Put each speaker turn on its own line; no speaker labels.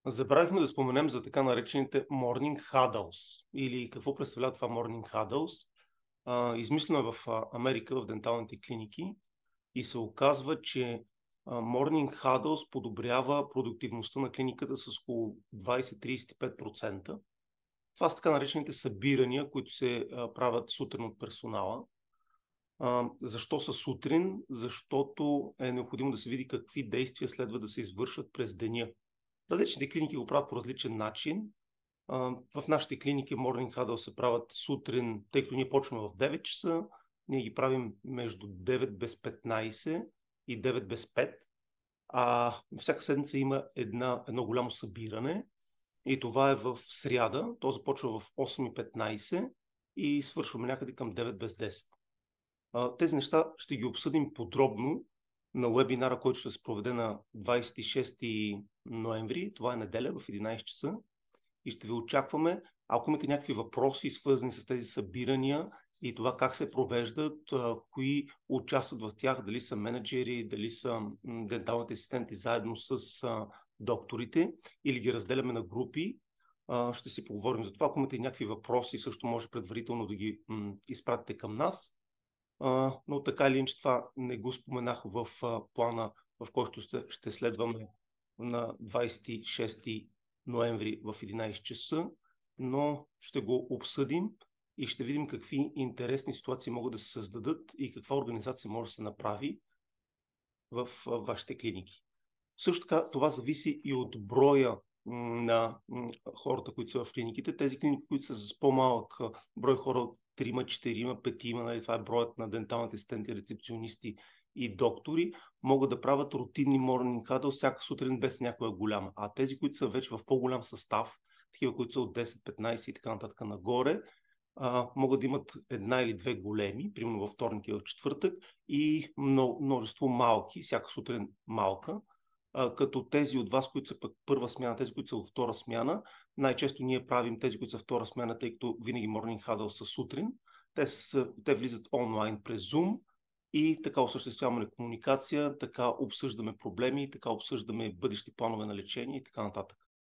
Забравихме да споменем за така наречените Morning Huddles или какво представлява това Morning Huddles. Измислено е в Америка, в денталните клиники и се оказва, че Morning Huddles подобрява продуктивността на клиниката с около 20-35%. Това са така наречените събирания, които се правят сутрин от персонала. Защо са сутрин? Защото е необходимо да се види какви действия следва да се извършват през деня. Различните клиники го правят по различен начин. В нашите клиники Morning Huddle се правят сутрин, тъй като ние почваме в 9 часа, ние ги правим между 9 без 15 и 9 без 5. Всяка седмица има едно голямо събиране и това е в сряда. То започва в 8:15 и свършваме някъде към 9 без 10. Тези неща ще ги обсъдим подробно на вебинара, който ще се проведе на 26 ноември. Това е неделя в 11 часа. И ще ви очакваме. Ако имате някакви въпроси, свързани с тези събирания и това как се провеждат, кои участват в тях, дали са менеджери, дали са денталните асистенти заедно с докторите или ги разделяме на групи, ще си поговорим за това. Ако имате някакви въпроси, също може предварително да ги изпратите към нас. Но така или иначе това не го споменах в плана, в който ще следваме на 26 ноември в 11 часа, но ще го обсъдим и ще видим какви интересни ситуации могат да се създадат и каква организация може да се направи в вашите клиники. Също така това зависи и от броя на хората, които са в клиниките. Тези клиники, които са с по-малък брой хора от 3, 4, 5, нали, това е броят на денталните асистенти, рецепционисти и доктори, могат да правят рутинни morning huddle всяка сутрин без някоя голяма. А тези, които са вече в по-голям състав, такива, които са от 10, 15 и така нататък нагоре, могат да имат една или две големи, примерно във вторник и в четвъртък, и множество малки, всяка сутрин малка, като тези от вас, които са пък първа смяна, тези, които са от втора смяна, най-често ние правим тези, които са втора смяна, тъй като винаги Morning Huddle са сутрин. Те влизат онлайн през Zoom и така осъществяваме комуникация, така обсъждаме проблеми, така обсъждаме бъдещи планове на лечение и така нататък.